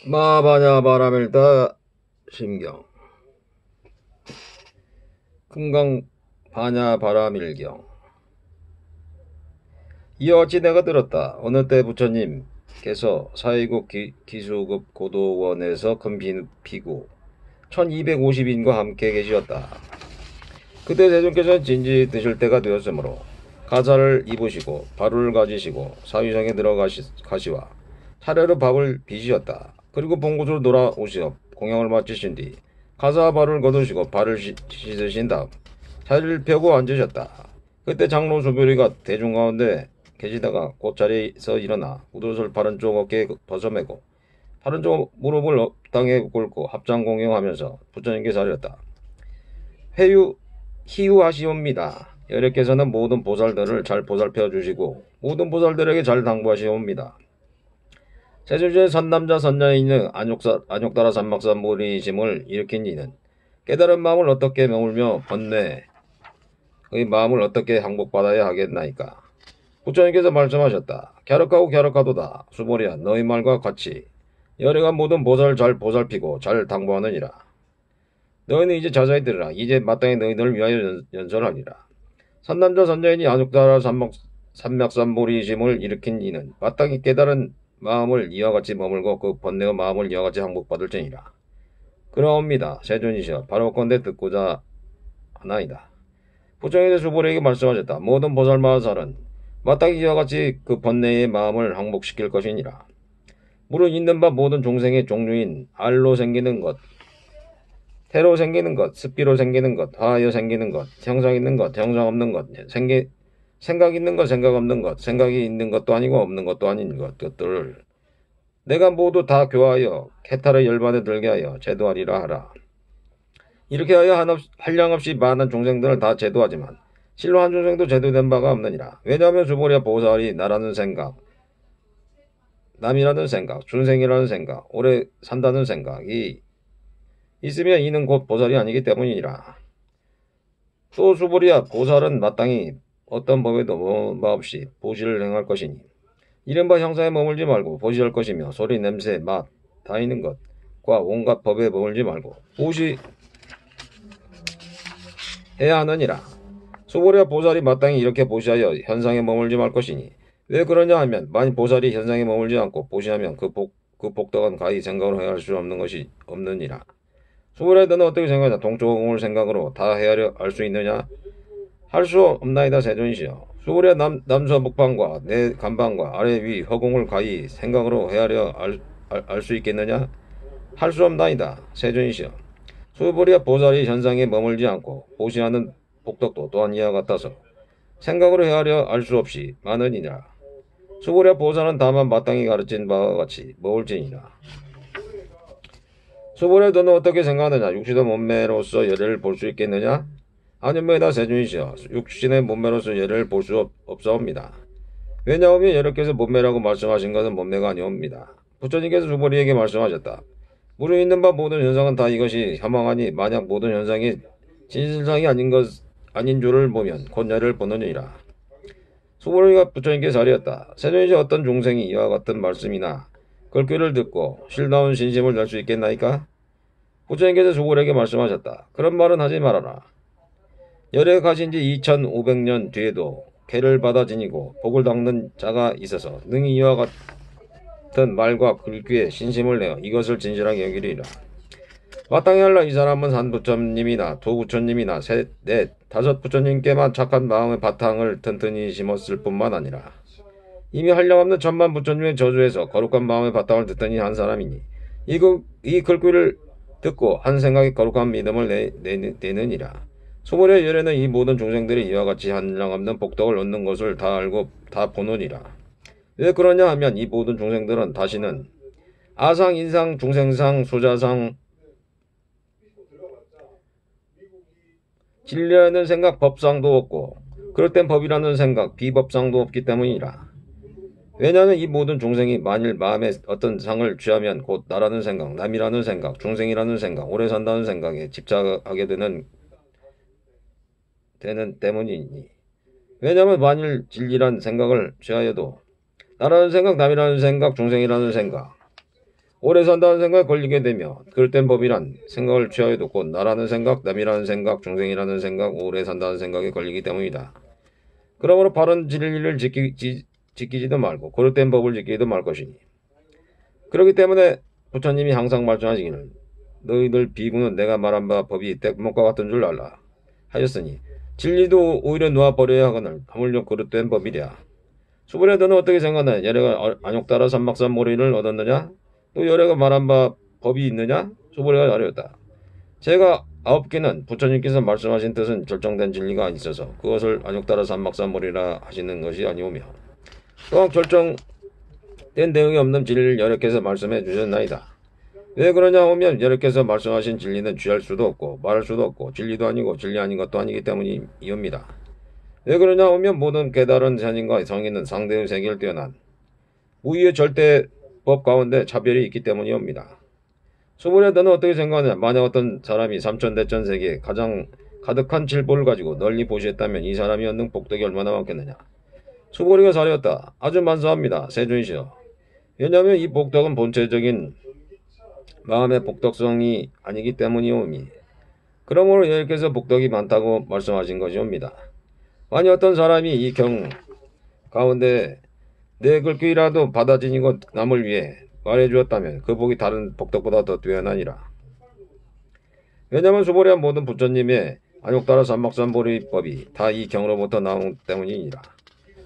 마바냐 바라밀다 심경 금강 바냐 바라밀경. 이어 어찌 내가 들었다. 어느 때 부처님께서 사회국 기수급 고도원에서 큰 비구 1250인과 함께 계시었다. 그때 대중께서는 진지 드실 때가 되었으므로 가사를 입으시고 바루를 가지시고 사위상에 들어가시와 차례로 밥을 비시었다. 그리고 본 곳으로 돌아오시어 공양을 마치신 뒤 가사와 바루를 거두시고 발을 씻으신 다음 자리를 펴고 앉으셨다. 그때 장로 수별이가 대중 가운데 계시다가 곧 자리에서 일어나 굿옷을 바른쪽 어깨에 벗어매고 바른쪽 무릎을 땅에 꿇고 합장공용하면서 부처님께 사렸다. 희유하시옵니다. 여래께서는 모든 보살들을 잘 보살펴 주시고 모든 보살들에게 잘 당부하시옵니다. 세존시의 선남자 선녀인의 안욕다라 삼막산 모리심을 일으킨 이는 깨달은 마음을 어떻게 머물며 번뇌의 마음을 어떻게 항복받아야 하겠나이까. 부처님께서 말씀하셨다. 갸륵하고 갸륵하도다. 수보리야, 너희 말과 같이 여래가 모든 보살을 잘 보살피고 잘 당부하느니라. 너희는 이제 자세히 들으라. 이제 마땅히 너희들을 위하여 연설하리라. 선남자 선녀인이 안욕다라 삼막산모리심을 일으킨 이는 마땅히 깨달은 마음을 이와 같이 머물고 그 번뇌의 마음을 이와 같이 항복받을지니라. 그러옵니다. 세존이시여 바로건대 듣고자 하나이다. 부처님께서 수보리에게 말씀하셨다. 모든 보살마살은 마땅히 이와 같이 그 번뇌의 마음을 항복시킬 것이니라. 물은 있는 바 모든 종생의 종류인 알로 생기는 것, 태로 생기는 것, 습기로 생기는 것, 화하여 생기는 것, 형상 있는 것, 형상 없는 것, 생각 있는 것, 생각 없는 것, 생각이 있는 것도 아니고 없는 것도 아닌 것들을 내가 모두 다 교하여 개탈의 열반에 들게 하여 제도하리라 하라. 이렇게 하여 한량없이 많은 종생들을 다 제도하지만 실로 한 종생도 제도된 바가 없느니라. 왜냐하면 주보리야 보살이 나라는 생각, 남이라는 생각, 중생이라는 생각, 오래 산다는 생각이 있으며 이는 곧 보살이 아니기 때문이니라. 또 수보리야 보살은 마땅히 어떤 법에도 머물마 없이 보시를 행할 것이니 이른바 형상에 머물지 말고 보시할 것이며 소리, 냄새, 맛, 다 있는 것과 온갖 법에 머물지 말고 보시해야 하느니라. 수보리야 보살이 마땅히 이렇게 보시하여 현상에 머물지 말 것이니 왜 그러냐 하면 만일 보살이 현상에 머물지 않고 보시하면 그 복덕은 가히 생각으로 헤아릴 수 없는 것이 없느니라. 수보리야 너는 어떻게 생각하냐? 동쪽을 생각으로 다 헤아려 알 수 있느냐? 할 수 없나이다 세존이시여. 수보리야 남서 북방과 내 간방과 아래 위 허공을 가히 생각으로 헤아려 알 수 있겠느냐? 할 수 없나이다 세존이시여. 수보리야 보살이 현상에 머물지 않고 보시하는 복덕도 또한 이와 같아서 생각으로 헤아려 알 수 없이 많으니라. 수보리야 보살은 다만 마땅히 가르친 바와 같이 머물지니라. 수보리야 너는 어떻게 생각하느냐? 육신의 몸매로서 열애를 볼 수 있겠느냐? 아니면이다 세존이시여. 육신의 몸매로서 열애를 볼 수 없사옵니다. 왜냐하면 여러께서 몸매라고 말씀하신 것은 몸매가 아니옵니다. 부처님께서 수보리에게 말씀하셨다. 물에 있는 바 모든 현상은 다 이것이 혐망하니 만약 모든 현상이 진실상이 아닌 줄을 보면 곧 열애를 보느니라. 수보리가 부처님께 자리했다. 세존이시여 어떤 중생이 이와 같은 말씀이나 글귀를 듣고 실나운 신심을 낼 수 있겠나이까? 부처님께서 수보리에게 말씀하셨다. 그런 말은 하지 말아라. 열애 가신 지 2500년 뒤에도 개를 받아 지니고 복을 닦는 자가 있어서 능히 이와 같은 말과 글귀에 신심을 내어 이것을 진실하게 여기리라. 마땅히 할라. 이 사람은 한 부처님이나 두 부처님이나 셋, 넷, 다섯 부처님께만 착한 마음의 바탕을 튼튼히 심었을 뿐만 아니라 이미 한량없는 천만 부처님의 저주에서 거룩한 마음의 바탕을 튼튼히 한 사람이니 이 글귀를 듣고 한 생각에 거룩한 믿음을 내느니라. 수보리의 열애는 이 모든 중생들이 이와 같이 한량없는 복덕을 얻는 것을 다 알고 다 보느니라. 왜 그러냐 하면 이 모든 중생들은 다시는 아상, 인상, 중생상, 수자상, 진리라는 생각, 법상도 없고 그럴 땐 법이라는 생각, 비법상도 없기 때문이라. 왜냐하면 이 모든 종생이 만일 마음에 어떤 상을 취하면 곧 나라는 생각, 남이라는 생각, 중생이라는 생각, 오래 산다는 생각에 집착하게 되는 때문이니. 왜냐하면 만일 진리란 생각을 취하여도 나라는 생각, 남이라는 생각, 중생이라는 생각, 오래 산다는 생각에 걸리게 되며 그릇된 법이란 생각을 취하여 두고 나라는 생각, 남이라는 생각, 중생이라는 생각, 오래 산다는 생각에 걸리기 때문이다. 그러므로 바른 진리를 지키지도 말고 그릇된 법을 지키지도 말 것이니 그렇기 때문에 부처님이 항상 말씀하시기를 너희들 비구는 내가 말한 바 법이 떼구멍과 같은 줄 알라 하셨으니 진리도 오히려 놓아버려야 하거늘 하물며 그릇된 법이랴. 수불에 너는 어떻게 생각하느냐? 열애가 안욕따라 삼막산 모리를 얻었느냐? 또 열애가 말한 바 법이 있느냐? 수불에가 아뢰었다. 제가 9개는 부처님께서 말씀하신 뜻은 결정된 진리가 있어서 그것을 안욕따라 삼막산 모리라 하시는 것이 아니오며 또한 결정된 내용이 없는 진리를 열애께서 말씀해 주셨나이다. 왜 그러냐 하면 열애께서 말씀하신 진리는 취할 수도 없고 말할 수도 없고 진리도 아니고 진리 아닌 것도 아니기 때문이옵니다. 왜 그러냐 하면 모든 깨달은 선인과 성인은 상대의 세계를 뛰어난 무의의 절대법 가운데 차별이 있기 때문이옵니다. 수불에 너는 어떻게 생각하느냐? 만약 어떤 사람이 삼천대천 세계에 가장 가득한 질보를 가지고 널리 보시했다면 이 사람이 얻는 복덕이 얼마나 많겠느냐? 수보리가 사려었다. 아주 만사합니다. 세존이시여. 왜냐하면 이 복덕은 본체적인 마음의 복덕성이 아니기 때문이오니 그러므로 여기께서 복덕이 많다고 말씀하신 것이옵니다. 만약 어떤 사람이 이 경 가운데 내 글귀라도 받아지니고 남을 위해 말해주었다면 그 복이 다른 복덕보다 더 뛰어나니라. 왜냐하면 수보리와 모든 부처님의 안욕따라 삼막산보리법이 다 이 경으로부터 나온 때문이니라.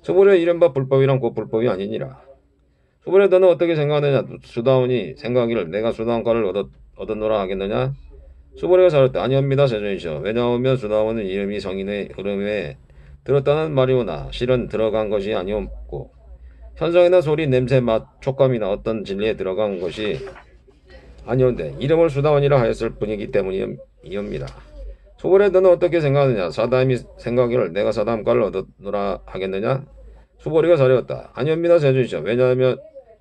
수보리의 이른바 불법이란 곧 불법이 아니니라. 수보리야 너는 어떻게 생각하느냐? 수다원이 생각하기를 내가 수다원가를 얻었노라 하겠느냐? 수보리가 살았다. 아니옵니다. 세존이시여. 왜냐하면 수다원은 이름이 성인의 흐름에 들었다는 말이오나 실은 들어간 것이 아니었고 현상이나 소리, 냄새, 맛, 촉감이나 어떤 진리에 들어간 것이 아니온데 이름을 수다원이라 하였을 뿐이기 때문이옵니다. 수보리야 너는 어떻게 생각하느냐? 사다임이 생각하기를 내가 사다임가를 얻었노라 하겠느냐? 수보리가 사려었다. 아니옵니다. 세존이시여.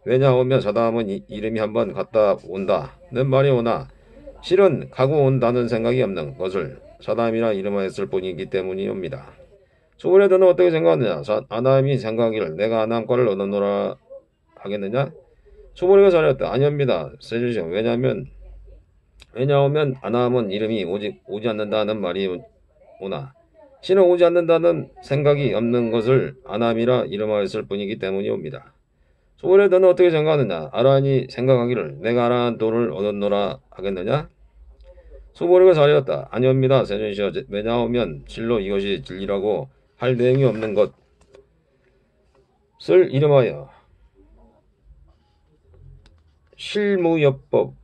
왜냐하면 사다임은 이름이 한번 갔다 온다는 말이 오나 실은 가고 온다는 생각이 없는 것을 사다임이라 이름하였을 뿐이기 때문이옵니다. 수보리야 너는 어떻게 생각하느냐? 아나임이 생각하기를 내가 아나임과를 얻었노라 하겠느냐? 수보리가 사려었다. 아니옵니다. 세존이시여. 왜냐하면 아나임은 이름이 오지 않는다는 말이 오나 실은 오지 않는다는 생각이 없는 것을 아나임이라 이름하였을 뿐이기 때문이옵니다. 수보리야 너는 어떻게 생각하느냐? 아라한이 생각하기를 내가 아라한 도를 얻었노라 하겠느냐? 수보리가 사려었다. 아니옵니다. 세존이시여. 왜냐하면 실로 이것이 진리라고 할 내용이 없는 것을 이름하여 실무여법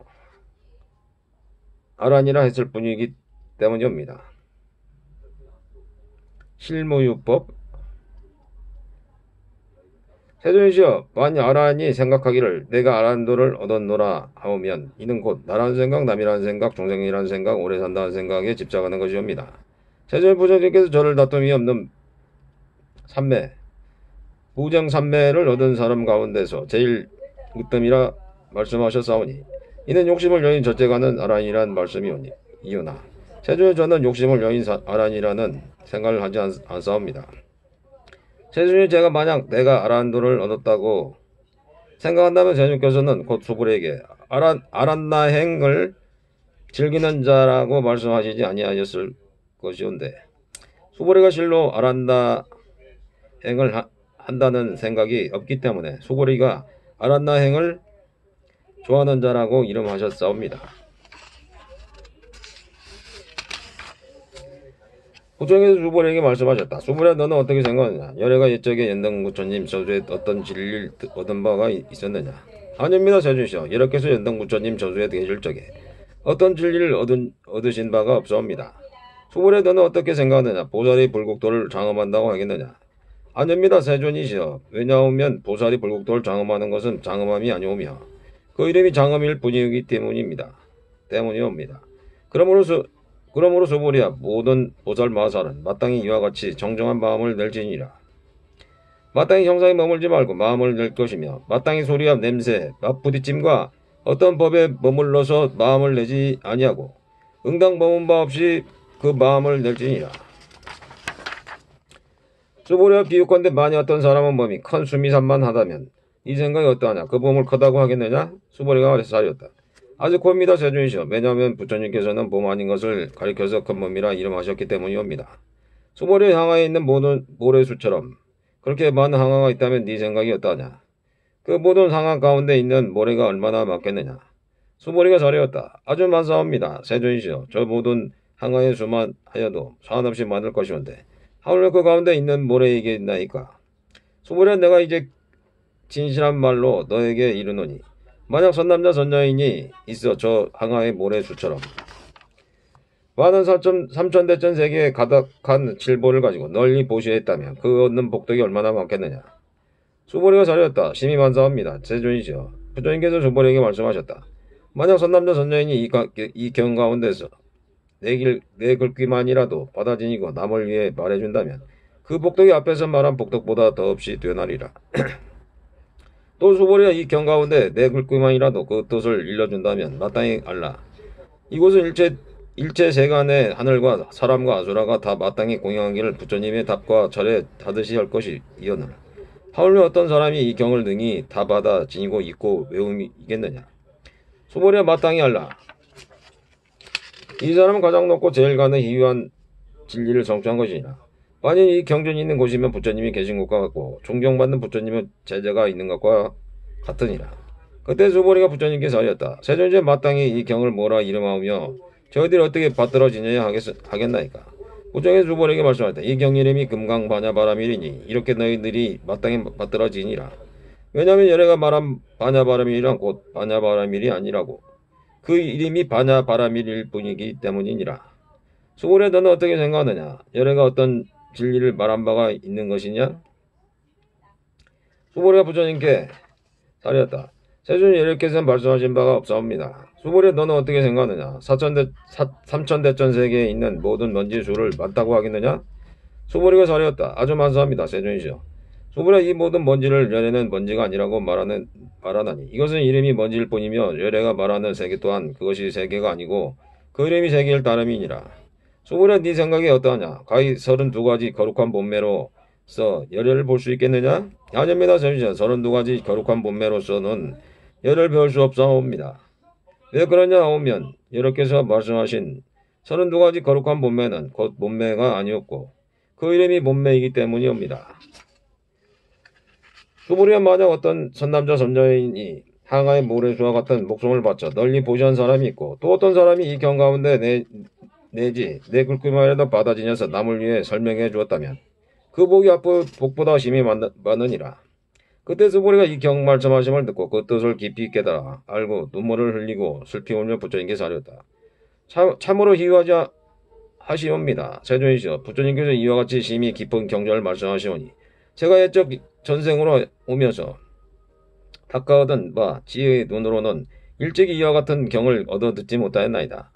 아란이라 했을 뿐이기 때문이옵니다. 실무유법 세존이시여. 만약 아란이 생각하기를 내가 아란도를 얻었노라 하오면 이는 곧 나라는 생각, 남이라는 생각, 중생이라는 생각, 오래 산다는 생각에 집착하는 것이옵니다. 세존의 부처님께서 저를 다툼이 없는 삼매, 무정 삼매를 얻은 사람 가운데서 제일 으뜸이라 말씀하셨사오니 이는 욕심을 여인 저째가는 아란이란 말씀이오니 이유나 세존의 저는 욕심을 여인 아란이라는 생각을 하지 않사옵니다. 세존이 제가 만약 내가 아란도를 얻었다고 생각한다면 세존께서는 곧 수불에게 아란나행을 즐기는 자라고 말씀하시지 아니하였을 것이온데 수불이가 실로 아란나행을 한다는 생각이 없기 때문에 수불이가 아란나행을 좋아하는 자라고 이름하셨사옵니다. 부처님께서 수불에게 말씀하셨다. 수불야 너는 어떻게 생각하느냐? 열애가 옛적에 연등부처님 저수에 어떤 진리를 얻은 바가 있었느냐? 아닙니다. 세존이시여. 열애께서 연등부처님 저수에 계실 적에 어떤 진리를 얻으신 바가 없사옵니다. 수불야 너는 어떻게 생각하느냐? 보살이 불국도를 장엄한다고 하겠느냐? 아닙니다. 세존이시여. 왜냐하면 보살이 불국도를 장엄하는 것은 장엄함이 아니오며 그 이름이 장엄일 뿐이기 때문이옵니다. 그러므로 수불이야 모든 보살 마살은 마땅히 이와 같이 정정한 마음을 낼지니라. 마땅히 형상에 머물지 말고 마음을 낼 것이며 마땅히 소리와 냄새, 맛부딪힘과 어떤 법에 머물러서 마음을 내지 아니하고 응당 머문 바 없이 그 마음을 낼지니라. 수불이야 비유컨대 만약 어떤 사람은 몸이 큰 수미산만 하다면 이 생각이 어떠하냐? 그 보물 크다고 하겠느냐? 수보리가 살이었다. 아주 곱니다 세존이시여. 왜냐하면 부처님께서는 몸 아닌 것을 가리켜서 큰 몸이라 이름하셨기 때문이옵니다. 수보리 항아에 있는 모든 모래수처럼 그렇게 많은 항아가 있다면 네 생각이 어떠하냐? 그 모든 항아 가운데 있는 모래가 얼마나 많겠느냐? 수보리가 잘하였다. 아주 많사옵니다. 세존이시여. 저 모든 항아의 수만 하여도 사한없이 많을 것이온데 하물며 그 가운데 있는 모래에게 있나이까? 수보리야 내가 이제 진실한 말로 너에게 이르노니 만약 선남자 선녀인이 있어 저 항아의 모래수처럼 많은 삼천대천 세계에 가득한 칠보를 가지고 널리 보시했다면 그 얻는 복덕이 얼마나 많겠느냐. 수보리가 잘하였다. 심히 만사합니다. 세존이시여. 부처님께서 수보리에게 말씀하셨다. 만약 선남자 선녀인이 이 경 가운데서 내 글귀만이라도 받아 지니고 남을 위해 말해준다면 그 복덕이 앞에서 말한 복덕보다 더없이 되나리라. 또 수보리가 이 경 가운데 내 글귀만이라도 그 뜻을 일러준다면 마땅히 알라. 이곳은 일체 세간의 하늘과 사람과 아수라가 다 마땅히 공양하기를 부처님의 답과 절에 하듯이 할 것이 이었느라. 하물며 어떤 사람이 이 경을 능히 다 받아 지니고 있고 외우이겠느냐. 수보리야 마땅히 알라. 이 사람은 가장 높고 제일 가는 희유한 진리를 성취한 것이니라. 만일 이 경전이 있는 곳이면 부처님이 계신 곳과 같고 존경받는 부처님의 제자가 있는 것과 같으니라. 그때 수보리가 부처님께 살렸다. 세존제 마땅히 이 경을 뭐라 이름하며 저희들이 어떻게 받들어 지내야 하겠나이까. 부처님이 수보리에게 말씀하였다. 이 경 이름이 금강반야바라밀이니 이렇게 너희들이 마땅히 받들어 지니라. 왜냐하면 열애가 말한 반야바라밀이란 곧 반야바라밀이 아니라고. 그 이름이 반야바라밀일 뿐이기 때문이니라. 수보리야 너는 어떻게 생각하느냐? 열애가 어떤 진리를 말한 바가 있는 것이냐? 수보리가 부처님께 살렸다. 세존이 열애께서 말씀하신 바가 없사옵니다. 수보리야 너는 어떻게 생각하느냐? 삼천대천 세계에 있는 모든 먼지 수를 많다고 하겠느냐? 수보리가 살렸다. 아주 만사합니다. 세존이시여. 수보리야 이 모든 먼지를 열애는 먼지가 아니라고 말하나니 이것은 이름이 먼지일 뿐이며 열애가 말하는 세계 또한 그것이 세계가 아니고 그 이름이 세계일 따름이니라. 수보리야 네 생각이 어떠하냐? 가히 32가지 거룩한 본매로서 열애를 볼 수 있겠느냐? 아닙니다. 세존이시여. 32가지 거룩한 본매로서는 열을 배울 수 없사옵니다. 왜 그러냐 하면 여러께서 말씀하신 32가지 거룩한 본매는 곧 본매가 아니었고 그 이름이 본매이기 때문이옵니다. 수보리야 만약 어떤 선남자 선녀인이 항아의 모래수와 같은 목숨을 바쳐 널리 보시한 사람이 있고 또 어떤 사람이 이 경 가운데 내지 내 글귀만이라도 받아 지녀서 남을 위해 설명해 주었다면 그 복이 복보다 심히 많으니라. 그때 수보리가 이 경 말씀하심을 듣고 그 뜻을 깊이 깨달아 알고 눈물을 흘리고 슬피 울며 부처님께 살렸다. 참으로 희유하지 하시옵니다. 세존이시여. 부처님께서 이와 같이 심히 깊은 경전을 말씀하시오니 제가 옛적 전생으로 오면서 닦아 얻은 바 지혜의 눈으로는 일찍이 이와 같은 경을 얻어 듣지 못하였나이다.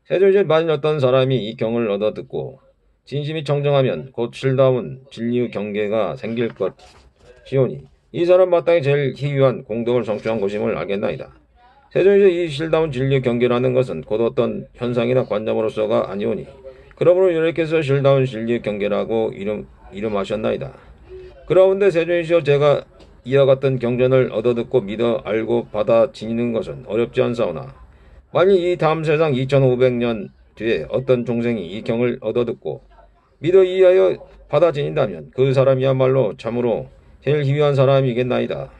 세존이시여. 만일 어떤 사람이 이 경을 얻어 듣고 진심이 청정하면 곧 실다운 진리의 경계가 생길 것이오니 이 사람 마땅히 제일 희유한 공덕을 성취한 것임을 알겠나이다. 세존이시여. 이 실다운 진리의 경계라는 것은 곧 어떤 현상이나 관념으로서가 아니오니 그러므로 여러께서 실다운 진리의 경계라고 이름하셨나이다. 그러운데 세존이시여. 제가 이와 같은 경전을 얻어듣고 믿어 알고 받아 지니는 것은 어렵지 않사오나 만일 이 다음 세상 2500년 뒤에 어떤 종생이 이 경을 얻어듣고 믿어 이하여 받아 지닌다면 그 사람이야말로 참으로 제일 희귀한 사람이겠나이다.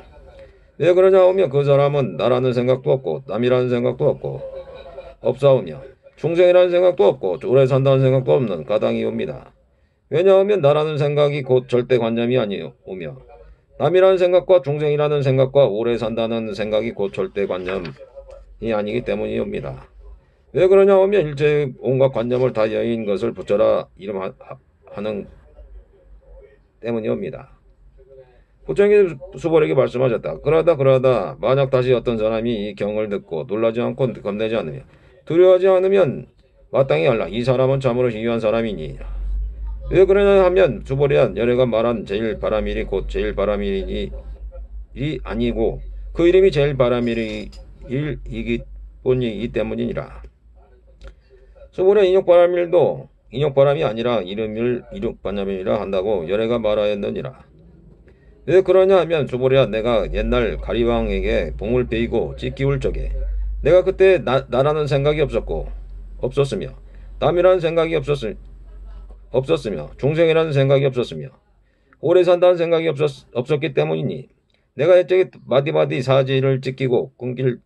왜 그러냐 하면 그 사람은 나라는 생각도 없고 남이라는 생각도 없사오며 중생이라는 생각도 없고 오래 산다는 생각도 없는 가당이옵니다. 왜냐하면 나라는 생각이 곧 절대관념이 아니오며 남이라는 생각과 중생이라는 생각과 오래 산다는 생각이 곧 절대관념이 아니기 때문이옵니다. 왜 그러냐 하면 일체의 온갖 관념을 다 여인 것을 붙여라 이름하는 때문이옵니다. 부처님께서 수보리에게 말씀하셨다. 그러다 만약 다시 어떤 사람이 이 경을 듣고 놀라지 않고 겁내지 않으며 두려워하지 않으면 마땅히 알라. 이 사람은 참으로 희귀한 사람이니 왜 그러냐 하면 수보리야 열애가 말한 제일 바라밀이 곧 제일 바라밀이 아니고 그 이름이 제일 바라밀이기 뿐이기 때문이니라. 수보리야 인욕바라밀도 인욕바람이 아니라 이름을 인욕바라밀이라 한다고 열애가 말하였느니라. 왜 그러냐 하면 수보리야 내가 옛날 가리왕에게 봉을 베이고 찢기울 적에 내가 그때 나라는 생각이 없었으며 남이라는 생각이 없었으며 중생이라는 생각이 없었으며 오래 산다는 생각이 없었기 때문이니 내가 옛적에 마디마디 사지를 찢기고 끊길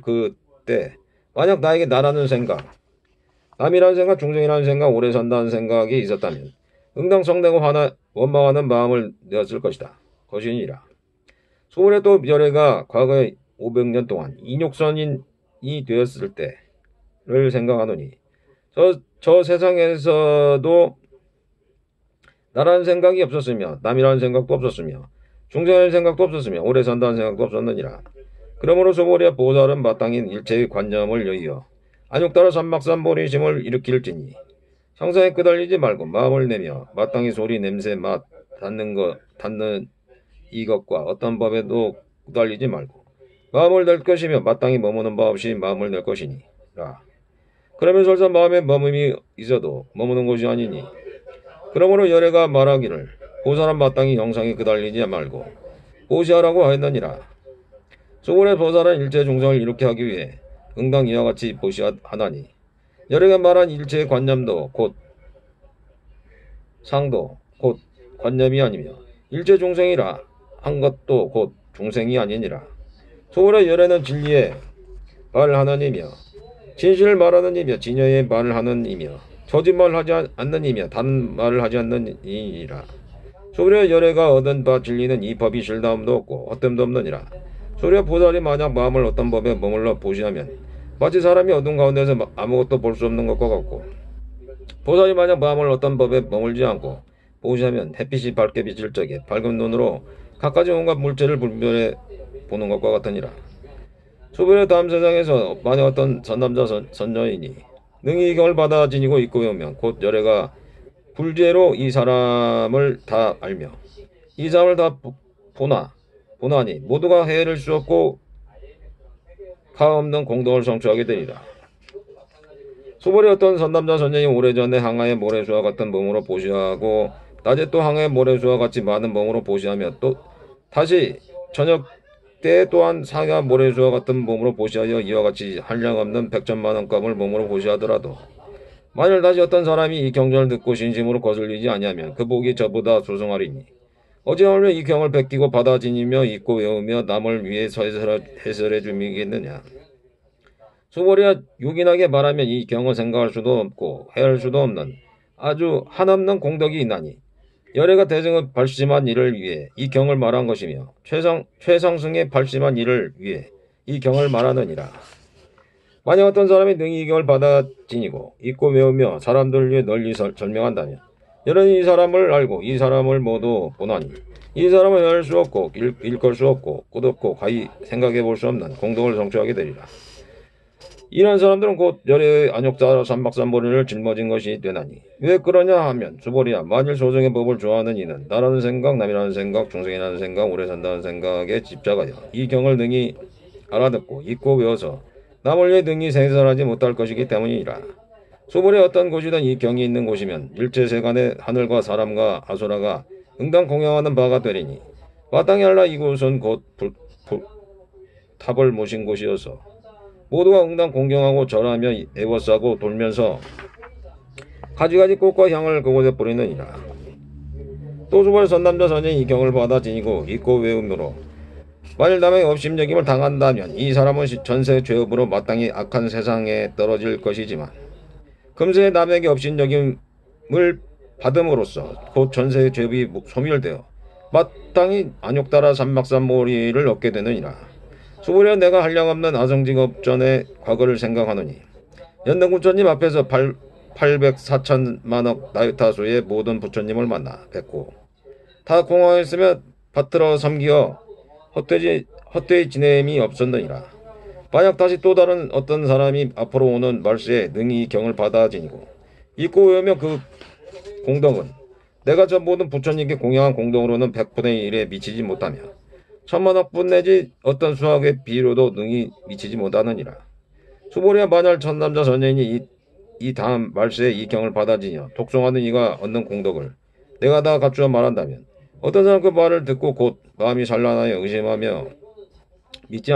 그때 만약 나에게 나라는 생각 남이라는 생각 중생이라는 생각 오래 산다는 생각이 있었다면 응당성내고 원망하는 마음을 내었을 것이니라. 소문에 또 열애가 과거에 500년 동안 인욕선인이 되었을 때를 생각하노니 저 세상에서도 나라는 생각이 없었으며 남이라는 생각도 없었으며 중생이라는 생각도 없었으며 오래 산다는 생각도 없었느니라. 그러므로 소보리야 보살은 마땅히 일체의 관념을 여의어 안욕따라 삼막삼보리심을 일으킬지니 형상에 끄달리지 말고 마음을 내며 마땅히 소리 냄새 맛 닿는 이것과 어떤 법에도 끄달리지 말고 마음을 낼 것이며 마땅히 머무는 바 없이 마음을 낼 것이니라. 그러면 설사 마음에 머금이 있어도 머무는 것이 아니니 그러므로 열애가 말하기를 보살은 마땅히 형상에 끄달리지 말고 보시하라고 하였느니라. 소본의 보살은 일체 중생을 이렇게 하기 위해 응당 이와 같이 보시하나니 열애가 말한 일체의 관념도 곧 상도 곧 관념이 아니며 일체 중생이라 한 것도 곧 중생이 아니니라. 소본의 열애는 진리의 말을 하는 이며 진실을 말하는 이며 진여의 말을 하는 이며 거짓말을 하지 않는 이며 다른 말을 하지 않는 이니라. 소본의 열애가 얻은 바 진리는 이 법이 실다함도 없고 헛됨도 없느니라. 소리야 보살이 만약 마음을 어떤 법에 머물러 보시하면 마치 사람이 어둠 가운데서 아무것도 볼 수 없는 것과 같고 보살이 만약 마음을 어떤 법에 머물지 않고 보시하면 햇빛이 밝게 비칠 적에 밝은 눈으로 갖가지 온갖 물체를 분별해 보는 것과 같으니라. 소변의 다음 세상에서 만약 어떤 선남자 선녀이니 능히 이 경을 받아 지니고 있고 배우면 곧 열애가 불제로 이 사람을 다 알며 이 사람을 다 보나니 모두가 헤아릴 수 없고 가없는 공덕을 성취하게 되리라. 소벌이 어떤 선남자 선녀이 오래전에 항아의 모래수와 같은 몸으로 보시하고 낮에 또 항아의 모래수와 같이 많은 몸으로 보시하며 또 다시 저녁 때 또한 상하 모래수와 같은 몸으로 보시하여 이와 같이 한량없는 백천만원 값을 몸으로 보시하더라도 만일 다시 어떤 사람이 이 경전을 듣고 진심으로 거슬리지 아니하면 그 복이 저보다 소승하리니 어찌하면 이 경을 베끼고 받아 지니며 읽고 외우며 남을 위해서 해설해 주미겠느냐. 소벌이야 유긴하게 말하면 이 경을 생각할 수도 없고 헤아릴 수도 없는 아주 한없는 공덕이 있나니 열애가 대승의 발심한 일을 위해 이 경을 말한 것이며 최상승의 발심한 일을 위해 이 경을 말하느니라. 만약 어떤 사람이 능히 이 경을 받아 지니고 읽고 외우며 사람들을 위해 널리 설명한다면 열애는 이 사람을 알고 이 사람을 모두 보나니 이 사람은 헤아릴 수 없고 일걸 수 없고 끝없고 가히 생각해 볼 수 없는 공덕을 성취하게 되리라. 이런 사람들은 곧 열애의 안욕자 삼박삼보리를 짊어진 것이 되나니 왜 그러냐 하면 수보리야 만일 소정의 법을 좋아하는 이는 나라는 생각 남이라는 생각 중생이라는 생각 오래 산다는 생각에 집착하여 이 경을 능히 알아듣고 읽고 외워서 남을 위해 능히 생설하지 못할 것이기 때문이니라. 수보리의 어떤 곳이든 이 경이 있는 곳이면 일체 세간의 하늘과 사람과 아수라가 응당 공양하는 바가 되리니 마땅히 알라 이곳은 곧 탑을 모신 곳이어서 모두가 응당 공경하고 절하며 애워싸고 돌면서 가지가지 꽃과 향을 그곳에 뿌리느니라. 또 수벌 선남자 선녀이 이 경을 받아 지니고 읽고 외우므로 만일 남에게 업심여김을 당한다면 이 사람은 전세 죄업으로 마땅히 악한 세상에 떨어질 것이지만 금세 남에게 업심여김을 받음으로써 곧 전세의 죄업이 소멸되어 마땅히 안욕따라 삼막삼모리를 얻게 되느니라. 수보리야 내가 한량없는 아성직업전의 과거를 생각하노니 연등부처님 앞에서 800-4천만억 나유타수의 모든 부처님을 만나 뵙고 다 공허했으며 받들어 섬기어 헛되이 지냄이 없었느니라. 만약 다시 또 다른 어떤 사람이 앞으로 오는 말세에 능히 이 경을 받아 지니고 읽고 외우며 그 공덕은 내가 저 모든 부처님께 공양한 공덕으로는 100분의 1에 미치지 못하며 천만억분 내지 어떤 수학의 비로도 능히 미치지 못하느니라. 수보리야 만약 천남자 선녀인이 이 다음 말세에 이 경을 받아지며 독송하는 이가 얻는 공덕을 내가 다 갖추어 말한다면 어떤 사람 그 말을 듣고 곧 마음이 산란하여 의심하며 믿지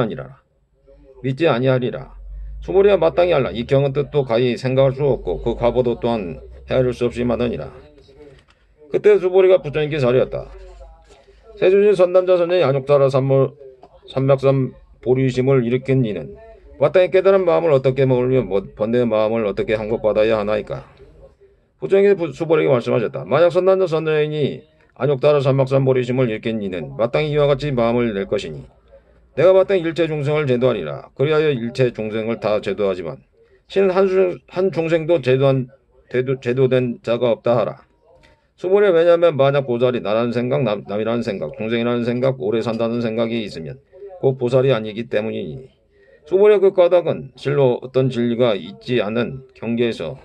아니하리라. 수보리야 마땅히 알라. 이 경은 뜻도 가히 생각할 수 없고 그 과보도 또한 헤아릴 수 없이 많으니라. 그때 수보리가 부처님께 자리했다. 세존신 선남자 선녀의 안욕사라 삼맥산 보리심을 일으킨 이는 마땅히 깨달은 마음을 어떻게 먹으며 번뇌의 마음을 어떻게 항복받아야 하나이까. 부처님께서 수보리에게 말씀하셨다. 만약 선남자 선녀인이 안욕사라 삼맥산 보리심을 일으킨 이는 마땅히 이와 같이 마음을 낼 것이니 내가 마땅히 일체 중생을 제도하리라. 그리하여 일체 중생을 다 제도하지만 신은 한 중생도 제도된 자가 없다 하라. 수보리야 왜냐하면 만약 보살이 나라는 생각, 남이라는 생각, 중생이라는 생각, 오래 산다는 생각이 있으면 곧 보살이 아니기 때문이니 수보리야 그 까닭은 실로 어떤 진리가 있지 않은 경계에서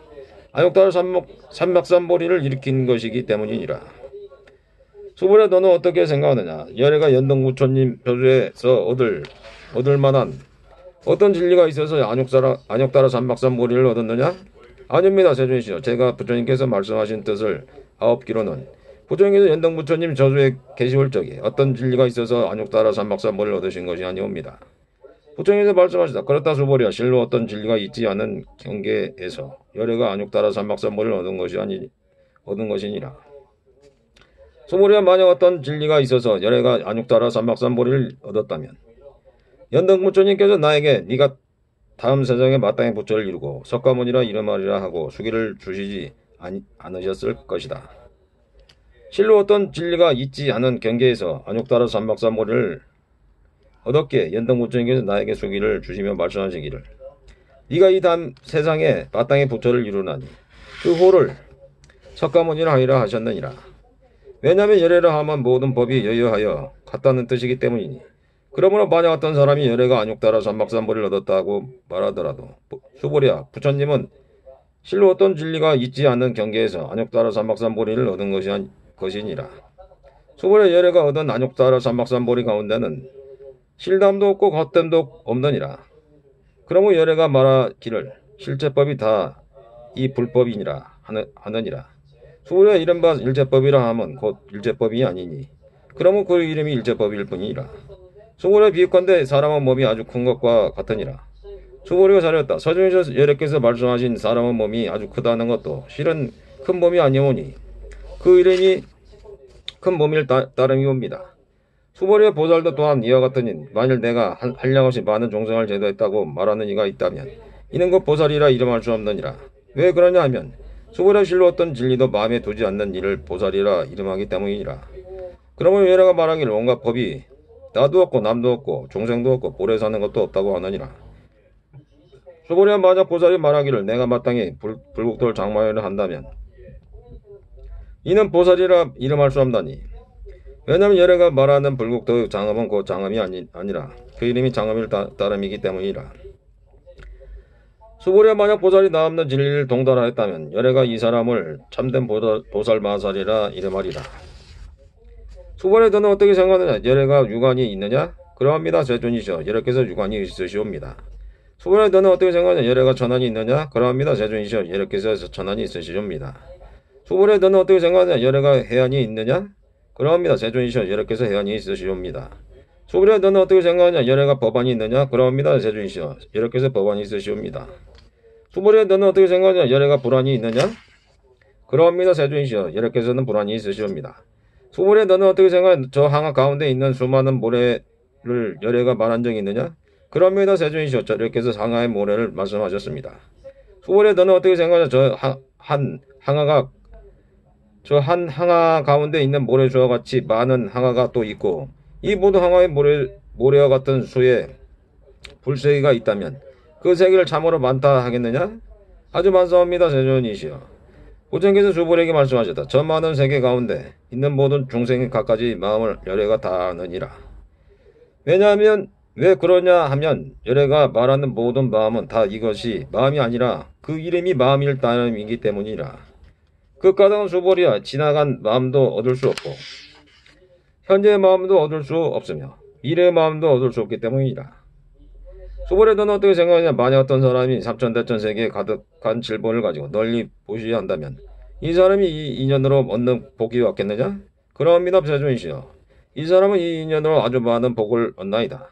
안욕다를 삼맥산보리를 일으킨 것이기 때문이니라. 수보리야 너는 어떻게 생각하느냐? 열애가 연덕부처님 표주에서 얻을 만한 어떤 진리가 있어서 안욕다라 삼맥산보리를 얻었느냐? 아닙니다. 세존이시여. 제가 부처님께서 말씀하신 뜻을 아옵기로는 부처님께서 연덕부처님 저주에 계시올 적에 어떤 진리가 있어서 안욕다라 삼맥산보리를 얻으신 것이 아니옵니다. 부처님께서 말씀하시다. 그렇다 수보리야. 실로 어떤 진리가 있지 않은 경계에서 열애가 안욕다라 삼맥산보리를 얻은 것이니라. 수보리야 만약 어떤 진리가 있어서 열애가 안욕다라 삼맥산보리를 얻었다면 연덕부처님께서 나에게 네가 다음 세상에 마땅히 부처를 이루고 석가모니라 이름하리라 하고 수기를 주시지 않으셨을 것이다. 실로 어떤 진리가 있지 않은 경계에서 안욕다라 삼맥산보리를 얻었기에 연덕부처님께서 나에게 수기를 주시며 말씀하시기를 네가 이 다음 세상에 마땅히 부처를 이루나니 그 호를 석가모니라 하리라 하셨느니라. 왜냐하면 열애라 하면 모든 법이 여여하여 같다는 뜻이기 때문이니 그러므로 만약 어떤 사람이 열애가 안욕다라 삼맥산보리를 얻었다고 말하더라도 수보리야 부처님은 실로 어떤 진리가 있지 않는 경계에서 안욕다라 삼맥산보리를 얻은 것이니라. 수보리야 열애가 얻은 안욕다라 삼맥산보리 가운데는 실담도 없고 헛됨도 없느니라. 그러므로 열애가 말하기를 실제법이 다 이 불법이니라 하느니라. 수보리야 이른바 일제법이라 하면 곧 일제법이 아니니 그러면 그 이름이 일제법일 뿐이니라. 수보리야 비유컨대 사람의 몸이 아주 큰 것과 같으니라. 수보리가 자렸다. 서준에서 여래께서 말씀하신 사람의 몸이 아주 크다는 것도 실은 큰 몸이 아니오니 그 이름이 큰 몸일 따름이옵니다. 수보리와 보살도 또한 이와 같으니 만일 내가 한량없이 많은 종생을 제도했다고 말하는 이가 있다면 이는 곧 보살이라 이름할 수 없느니라. 왜 그러냐 하면 수보리와 실로 어떤 진리도 마음에 두지 않는 이를 보살이라 이름하기 때문이니라. 그러면 열애가 말하기를 온갖 법이 나도 없고 남도 없고 종생도 없고 오래 사는 것도 없다고 하느니라. 수보리와 만약 보살이 말하기를 내가 마땅히 불국토를 장마회를 한다면 이는 보살이라 이름할 수 없나니 왜냐하면 열애가 말하는 불국토의 장엄은 그 장엄이 아니라 그 이름이 장엄일 따름이기 때문이라. 수보리와 만약 보살이 나 없는 진리를 동달하였다면 열애가 이 사람을 참된 보살마살이라 이름하리라. 수보리야 너는 어떻게 생각하느냐? 열애가 유관이 있느냐? 그러합니다. 세존이시여. 열애께서 유관이 있으시옵니다. 수보리야 너는 어떻게 생각하느냐? 열애가 전환이 있느냐? 그러합니다. 세존이시여. 열애께서 전환이 있으시옵니다. 수보리야 너는 어떻게 생각하느냐? 열애가 해안이 있느냐? 그러합니다. 세존이시여. 열애께서 해안이 있으시옵니다. 수보리야 너는 어떻게 생각하느냐? 열애가 법안이 있느냐? 그러합니다. 세존이시여. 열애께서 법안이 있으시옵니다. 수보리야 너는 어떻게 생각하느냐? 열애가 불안이 있느냐? 그러합니다. 세존이시여. 열애께서는 불안이 있으시옵니다. 수보리야 너는 어떻게 생각하느냐? 저 항아 가운데 있는 수많은 모래를 열애가 말한 적이 있느냐? 그러합니다. 세존이시여. 열애께서 항아의 모래를 말씀하셨습니다. 수보리야 너는 어떻게 생각하느냐? 저 한 항아 가운데 있는 모래수와 같이 많은 항아가 또 있고 이 모든 항아의 모래와 같은 수에 불세기가 있다면 그 세기를 참으로 많다 하겠느냐? 아주 많사옵니다. 세존이시여. 부처님께서 수보리에게 말씀하셨다. 저 많은 세계 가운데 있는 모든 중생이 갖가지 마음을 열애가 다 아느니라. 왜냐하면 왜 그러냐 하면 열애가 말하는 모든 마음은 다 이것이 마음이 아니라 그 이름이 마음일 따름이기 때문이라. 그 까닭은 수보리야 지나간 마음도 얻을 수 없고 현재의 마음도 얻을 수 없으며 미래의 마음도 얻을 수 없기 때문이라. 수보리야 너는 어떻게 생각하냐? 만약 어떤 사람이 삼천대천 세계에 가득한 질본을 가지고 널리 보시한다면 이 사람이 이 인연으로 얻는 복이 왔겠느냐? 그러합니다 세존이시여. 이 사람은 이 인연으로 아주 많은 복을 얻나이다.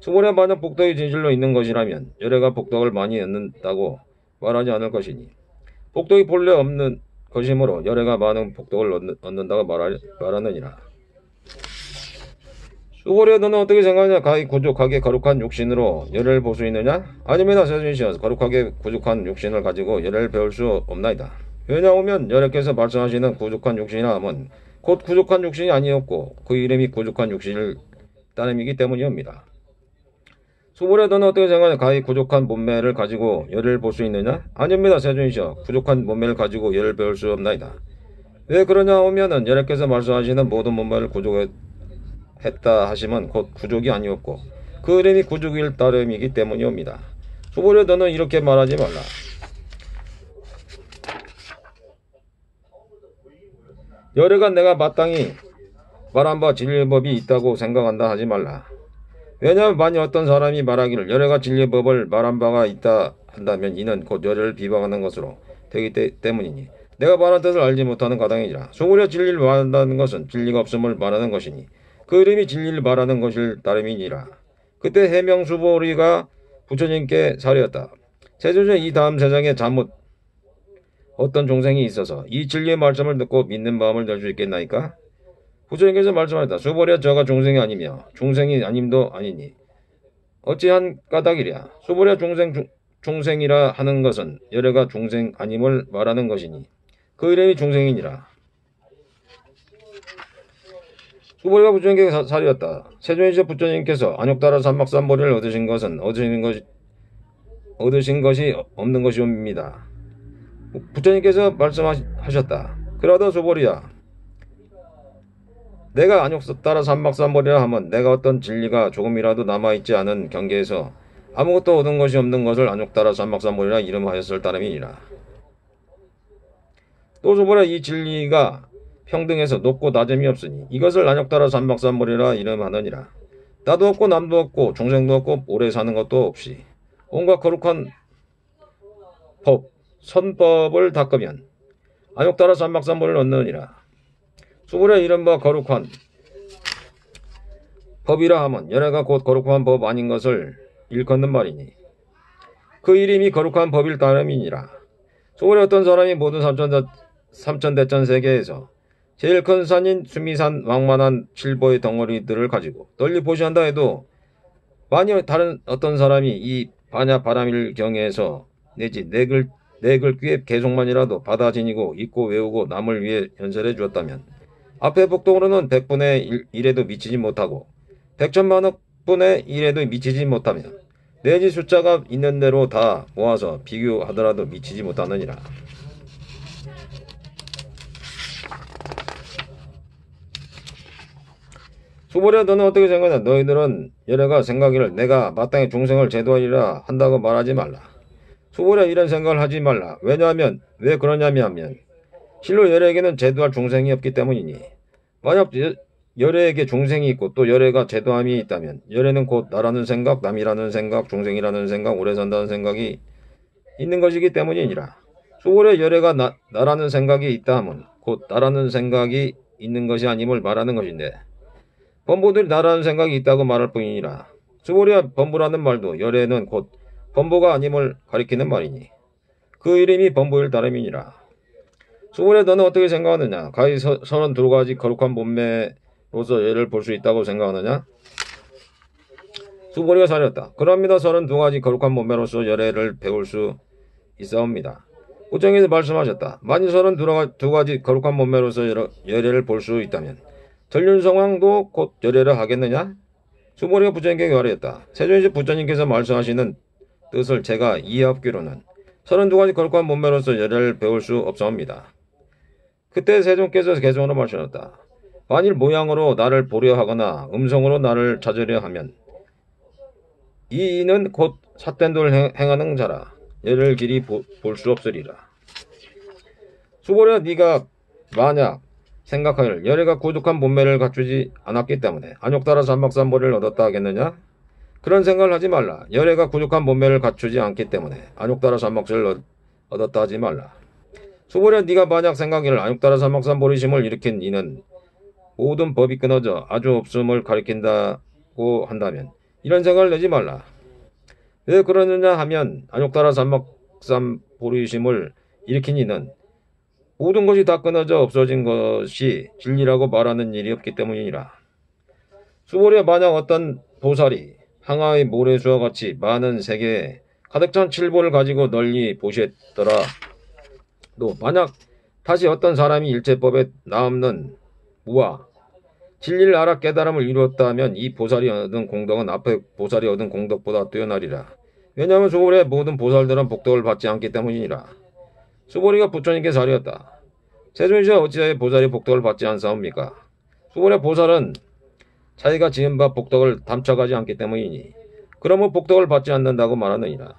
수고랴 만약 복덕이 진실로 있는 것이라면 열애가 복덕을 많이 얻는다고 말하지 않을 것이니 복덕이 본래 없는 것이므로 열애가 많은 복덕을 얻는다고 말하느니라. 수고랴 너는 어떻게 생각하냐? 가히 구족하게 거룩한 육신으로 열애를 볼 수 있느냐? 아닙니다 세존이시여. 거룩하게 구족한 육신을 가지고 열애를 배울 수 없나이다. 왜냐하면 열애께서 말씀하시는 구족한 육신이라 함은 곧 구족한 육신이 아니었고 그 이름이 구족한 육신을 따름이기 때문이옵니다. 수고랴 너는 어떻게 생각하냐? 가히 부족한 몸매를 가지고 열을 볼 수 있느냐? 아닙니다 세존이시여. 부족한 몸매를 가지고 열을 배울 수 없나이다. 왜 그러냐 하면은 열애께서 말씀하시는 모든 몸매를 구족했다 하시면 곧 구족이 아니었고 그 이름이 구족일 따름이기 때문이옵니다. 수고랴 너는 이렇게 말하지 말라. 열애가 내가 마땅히 말한 바 진리의 법이 있다고 생각한다 하지 말라. 왜냐하면 만일 어떤 사람이 말하기를 열애가 진리의 법을 말한 바가 있다 한다면 이는 곧 열애를 비방하는 것으로 되기 때문이니 내가 말한 뜻을 알지 못하는 가당이니라. 수고랴 진리를 말한다는 것은 진리가 없음을 말하는 것이니 그 이름이 진리를 말하는 것일 따름이니라. 그때 해명수보리가 부처님께 사리었다. 세존이여, 이 다음 세상에 잘못 어떤 종생이 있어서 이 진리의 말씀을 듣고 믿는 마음을 낼 수 있겠나이까? 부처님께서 말씀하셨다. 수보랴 저가 종생이 아니며 중생이 아님도 아니니 어찌한 까닭이랴. 수보랴 중생이라 하는 것은 열애가 중생 아님을 말하는 것이니 그 이름이 중생이니라. 수보랴가 부처님께 사리었다. 세존이시여, 부처님께서 안욕다라 삼막삼보리를 얻으신 것은 얻으신 것이 없는 것이옵니다. 부처님께서 말씀하셨다. 그러다 수보랴, 내가 안욕다라 삼막삼보리라 하면 내가 어떤 진리가 조금이라도 남아있지 않은 경계에서 아무것도 얻은 것이 없는 것을 안욕다라 삼막삼보리라 이름하였을 따름이니라. 또 수보랴, 이 진리가 평등해서 높고 낮음이 없으니 이것을 안욕다라 삼막삼보리라 이름하느니라. 나도 없고 남도 없고 중생도 없고 오래 사는 것도 없이 온갖 거룩한 법, 선법을 닦으면 안욕다라 삼막삼보리를 얻느니라. 수보랴, 이른바 거룩한 법이라 하면 열애가 곧 거룩한 법 아닌 것을 일컫는 말이니 그 이름이 거룩한 법일 따름이니라. 수보랴, 어떤 사람이 모든 삼천대천 세계에서 제일 큰 산인 수미산 왕만한 칠보의 덩어리들을 가지고 널리 보시한다 해도 만일 다른 어떤 사람이 이 반야 바람일 경에서 내지 네 글귀의 개송만이라도 받아 지니고 읽고 외우고 남을 위해 연설해 주었다면 앞에 복동으로는 100분의 1에도 미치지 못하고 100천만억 분의 1에도 미치지 못하며 내지 숫자가 있는 대로 다 모아서 비교하더라도 미치지 못하느니라. 수보랴, 너는 어떻게 생각하냐? 너희들은 열애가 생각이를 내가 마땅히 중생을 제도하리라 한다고 말하지 말라. 수보랴, 이런 생각을 하지 말라. 왜냐하면 왜 그러냐면 실로 열애에게는 제도할 중생이 없기 때문이니 만약 열애에게 중생이 있고 또 열애가 제도함이 있다면 열애는 곧 나라는 생각, 남이라는 생각, 중생이라는 생각, 오래 산다는 생각이 있는 것이기 때문이니라. 수고랴, 열애가 나라는 생각이 있다 하면 곧 나라는 생각이 있는 것이 아님을 말하는 것인데 범부들이 나라는 생각이 있다고 말할 뿐이니라. 수고랴, 범부라는 말도 열애는 곧 범부가 아님을 가리키는 말이니 그 이름이 범부일 따름이니라. 수고랴, 너는 어떻게 생각하느냐? 가히 32가지 거룩한 몸매로서 열애를 볼 수 있다고 생각하느냐? 수고랴가 사렸다. 그럽니다. 32가지 거룩한 몸매로서 열애를 배울 수 있사옵니다. 부처님께서 말씀하셨다. 만일 32가지 거룩한 몸매로서 열애를 볼 수 있다면 전륜성왕도 곧 열애를 하겠느냐? 수고랴가 부처님께 말했다. 세존이시 부처님께서 말씀하시는 뜻을 제가 이해하기로는 32가지 거룩한 몸매로서 열애를 배울 수 없사옵니다. 그때 세존께서 개성으로 말씀하셨다. 만일 모양으로 나를 보려 하거나 음성으로 나를 찾으려 하면 이 이는 곧 삿된 도를 행하는 자라 열애를 길이 볼 수 없으리라. 수고랴, 네가 만약 생각하기를 열애가 고독한 몸매를 갖추지 않았기 때문에 안욕다라 삼막삼보리를 얻었다 하겠느냐? 그런 생각을 하지 말라. 열애가 고독한 몸매를 갖추지 않기 때문에 안욕다라 삼막삼보리를 얻었다 하지 말라. 수고랴, 네가 만약 생각하기를 안욕다라 삼막삼보리심을 일으킨 이는 모든 법이 끊어져 아주 없음을 가리킨다고 한다면 이런 생각을 내지 말라. 왜 그러느냐 하면 안욕따라 삼막삼 보리심을 일으킨 이는 모든 것이 다 끊어져 없어진 것이 진리라고 말하는 일이 없기 때문이니라. 수보리에 만약 어떤 보살이 항아의 모래수와 같이 많은 세계에 가득 찬 칠보를 가지고 널리 보시했더라. 또 만약 다시 어떤 사람이 일체법에 나없는 무아 진리를 알아 깨달음을 이루었다면 이 보살이 얻은 공덕은 앞에 보살이 얻은 공덕보다 뛰어나리라. 왜냐하면 수보리의 모든 보살들은 복덕을 받지 않기 때문이니라. 수보리가 부처님께 자리였다. 세존시와 어찌하여 보살이 복덕을 받지 않사옵니까? 수보리의 보살은 자기가 지은 바 복덕을 담쳐가지 않기 때문이니 그러면 복덕을 받지 않는다고 말하느니라.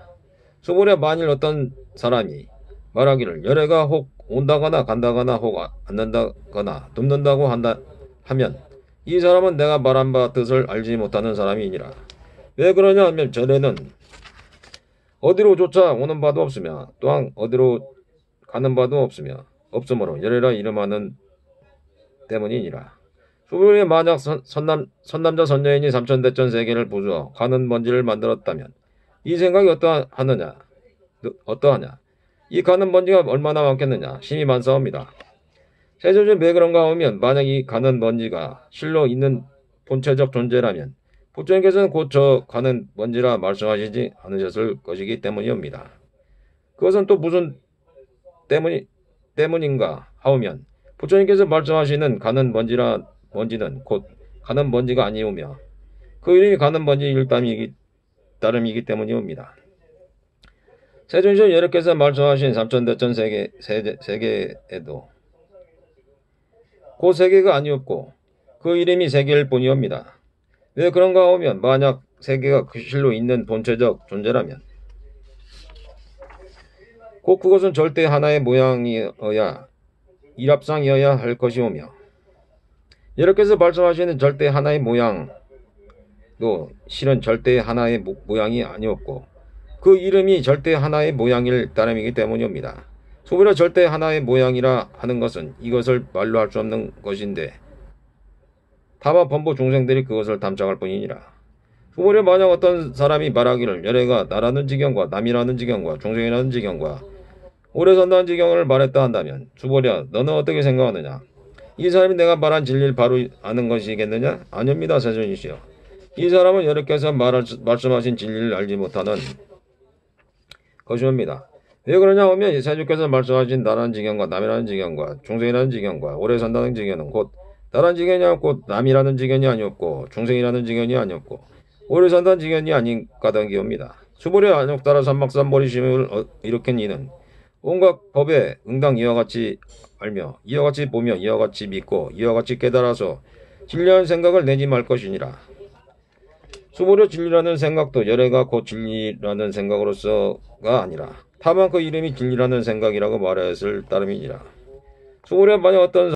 수보리에 만일 어떤 사람이 말하기를 열애가 혹 온다거나 간다거나 혹 않는다거나 눕는다고 하면 이 사람은 내가 말한 바 뜻을 알지 못하는 사람이니라. 왜 그러냐 하면 절에는 어디로 쫓아 오는 바도 없으며 또한 어디로 가는 바도 없으므로 열애라 이름하는 때문이니라. 수보리에 만약 선남자 선여인이 삼천대천 세계를 부수어 가는 먼지를 만들었다면 이 생각이 어떠하냐? 이 가는 먼지가 얼마나 많겠느냐? 심히 많사옵니다. 세존시 왜 그런가 하면 만약 이 가는 먼지가 실로 있는 본체적 존재라면 부처님께서는 곧 저 가는 먼지라 말씀하시지 않으셨을 것이기 때문이옵니다. 그것은 또 무슨 때문인가 하오면 부처님께서 말씀하시는 가는 먼지는 곧 가는 먼지가 아니오며 그 이름이 가는 먼지일 따름이기 때문이옵니다. 세존시 여러께서 말씀하신 삼천대천 세계에도 그 세계가 아니었고 그 이름이 세계일 뿐이옵니다. 왜 그런가 하면 만약 세계가 그 실로 있는 본체적 존재라면 곧 그것은 절대 하나의 모양이어야 일합상이어야 할 것이오며 여러께서 말씀하시는 절대 하나의 모양도 실은 절대 하나의 모양이 아니었고 그 이름이 절대 하나의 모양일 따름이기 때문이옵니다. 수보리가 절대 하나의 모양이라 하는 것은 이것을 말로 할 수 없는 것인데 다만 범보 중생들이 그것을 담작할 뿐이니라. 수보리에 만약 어떤 사람이 말하기를 열애가 나라는 지경과 남이라는 지경과 중생이라는 지경과 오래 산다는 지경을 말했다 한다면 수보리야 너는 어떻게 생각하느냐? 이 사람이 내가 말한 진리를 바로 아는 것이겠느냐? 아닙니다. 세존이시여. 이 사람은 여러께서 말씀하신 진리를 알지 못하는 것이옵니다. 왜 그러냐 하면 세존께서 말씀하신 나라는 지경과 남이라는 지경과 중생이라는 지경과 오래 산다는 지경은 곧 나라는 지경이 아니었고 남이라는 지경이 아니었고 중생이라는 지경이 아니었고 오래 산다는 지경이 아닌 까닭이옵니다. 수보리에 안욕따라 삼막삼보리심을 일으킨 이는 온갖 법에 응당 이와 같이 알며 이와 같이 보며 이와 같이 믿고 이와 같이 깨달아서 진리라는 생각을 내지 말 것이니라. 수보리에 진리라는 생각도 열애가 곧 진리라는 생각으로서가 아니라 다만 그 이름이 진리라는 생각이라고 말했을 따름이니라. 수보리에 만약 어떤